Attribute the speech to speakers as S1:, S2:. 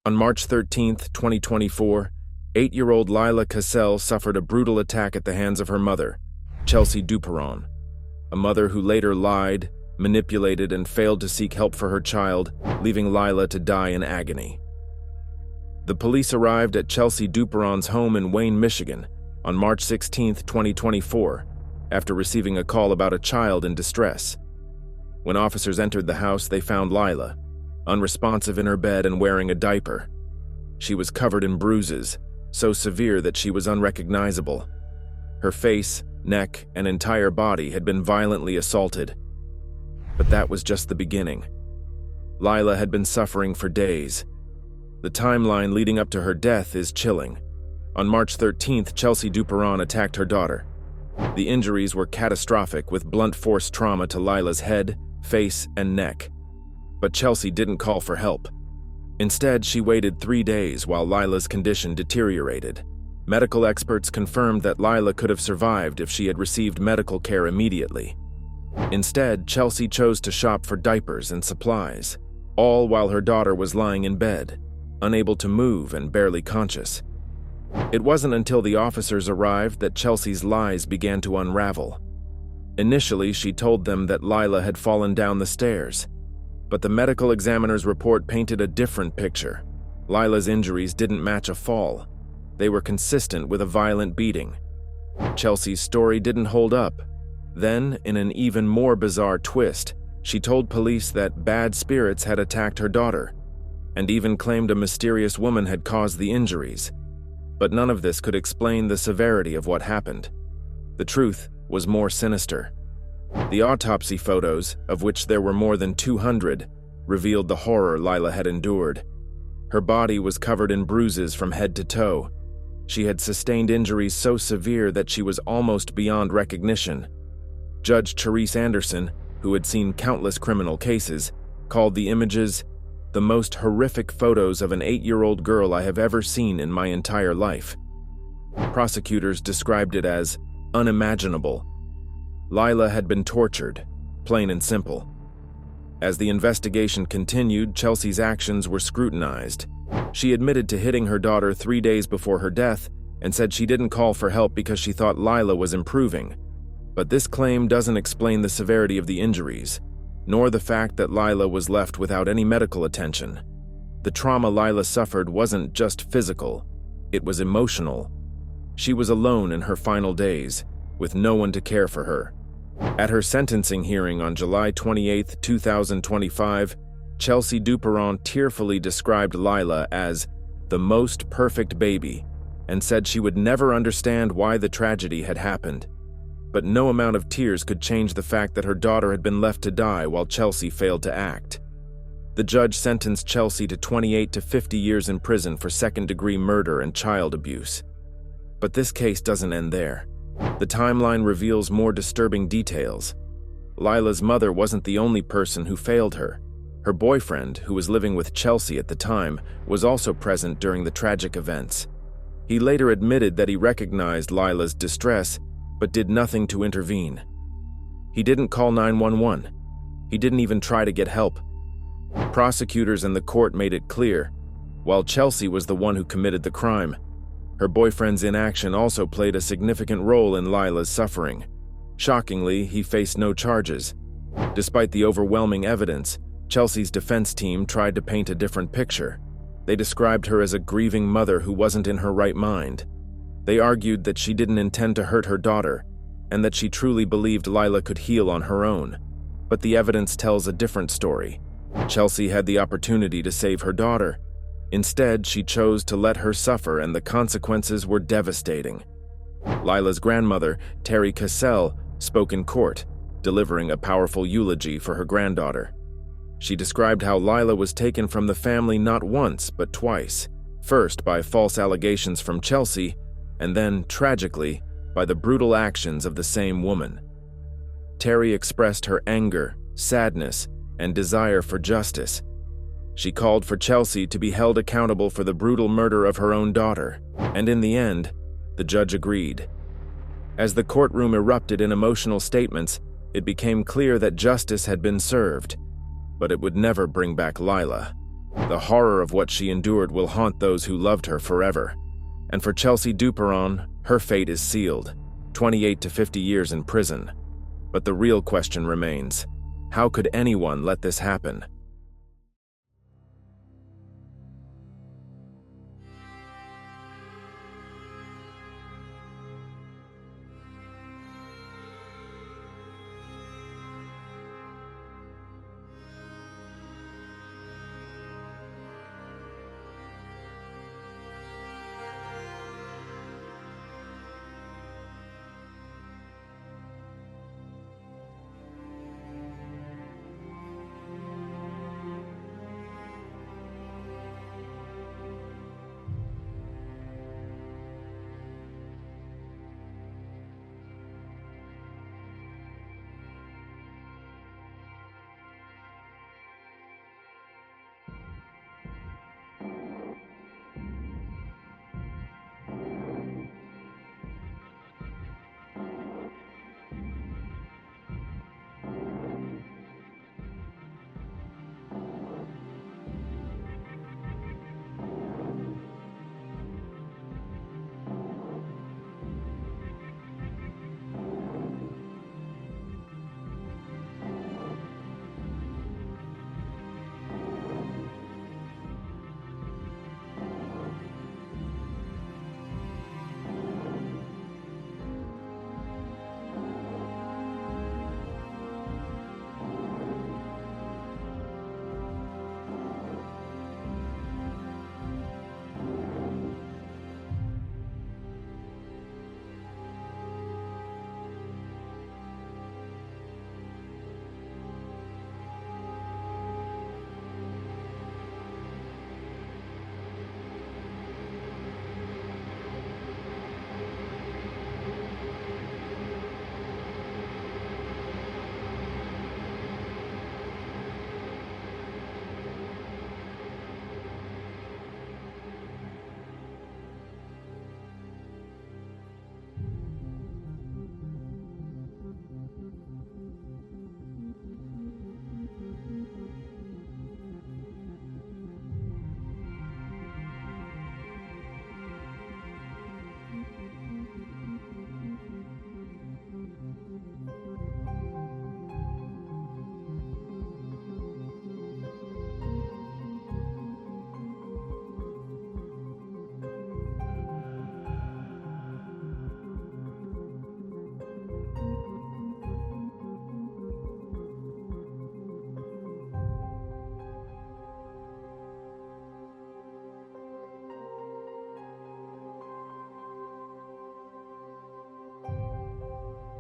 S1: On March 13, 2024, 8-year-old Lila Cassell suffered a brutal attack at the hands of her mother, Chelsea Duperon, a mother who later lied, manipulated, and failed to seek help for her child, leaving Lila to die in agony. The police arrived at Chelsea Duperon's home in Wayne, Michigan, on March 16, 2024, after receiving a call about a child in distress. When officers entered the house, they found Lila, unresponsive in her bed and wearing a diaper. She was covered in bruises, so severe that she was unrecognizable. Her face, neck, and entire body had been violently assaulted. But that was just the beginning. Lila had been suffering for days. The timeline leading up to her death is chilling. On March 13th, Chelsea Duperon attacked her daughter. The injuries were catastrophic, with blunt force trauma to Lila's head, face, and neck. But Chelsea didn't call for help. Instead, she waited 3 days while Lila's condition deteriorated. Medical experts confirmed that Lila could have survived if she had received medical care immediately. Instead, Chelsea chose to shop for diapers and supplies, all while her daughter was lying in bed, unable to move and barely conscious. It wasn't until the officers arrived that Chelsea's lies began to unravel. Initially, she told them that Lila had fallen down the stairs, but the medical examiner's report painted a different picture. Lila's injuries didn't match a fall. They were consistent with a violent beating. Chelsea's story didn't hold up. Then, in an even more bizarre twist, she told police that bad spirits had attacked her daughter, and even claimed a mysterious woman had caused the injuries. But none of this could explain the severity of what happened. The truth was more sinister. The autopsy photos, of which there were more than 200, revealed the horror Lila had endured. Her body was covered in bruises from head to toe. She had sustained injuries so severe that she was almost beyond recognition. Judge Therese Anderson, who had seen countless criminal cases, called the images the most horrific photos of an 8-year-old girl I have ever seen in my entire life. Prosecutors described it as unimaginable. Lila had been tortured, plain and simple. As the investigation continued, Chelsea's actions were scrutinized. She admitted to hitting her daughter 3 days before her death and said she didn't call for help because she thought Lila was improving. But this claim doesn't explain the severity of the injuries, nor the fact that Lila was left without any medical attention. The trauma Lila suffered wasn't just physical, it was emotional. She was alone in her final days, with no one to care for her. At her sentencing hearing on July 28, 2025, Chelsea Duperon tearfully described Lila as the most perfect baby and said she would never understand why the tragedy had happened. But no amount of tears could change the fact that her daughter had been left to die while Chelsea failed to act. The judge sentenced Chelsea to 28 to 50 years in prison for second-degree murder and child abuse. But this case doesn't end there. The timeline reveals more disturbing details. Lila's mother wasn't the only person who failed her. Her boyfriend, who was living with Chelsea at the time, was also present during the tragic events. He later admitted that he recognized Lila's distress, but did nothing to intervene. He didn't call 911. He didn't even try to get help. Prosecutors and the court made it clear, while Chelsea was the one who committed the crime, her boyfriend's inaction also played a significant role in Lila's suffering. Shockingly, he faced no charges. Despite the overwhelming evidence, Chelsea's defense team tried to paint a different picture. They described her as a grieving mother who wasn't in her right mind. They argued that she didn't intend to hurt her daughter, and that she truly believed Lila could heal on her own. But the evidence tells a different story. Chelsea had the opportunity to save her daughter. Instead, she chose to let her suffer, and the consequences were devastating. Lila's grandmother, Terry Cassell, spoke in court, delivering a powerful eulogy for her granddaughter. She described how Lila was taken from the family not once, but twice. First by false allegations from Chelsea, and then, tragically, by the brutal actions of the same woman. Terry expressed her anger, sadness, and desire for justice. She called for Chelsea to be held accountable for the brutal murder of her own daughter, and in the end, the judge agreed. As the courtroom erupted in emotional statements, it became clear that justice had been served, but it would never bring back Lila. The horror of what she endured will haunt those who loved her forever. And for Chelsea Duperon, her fate is sealed, 28 to 50 years in prison. But the real question remains, how could anyone let this happen?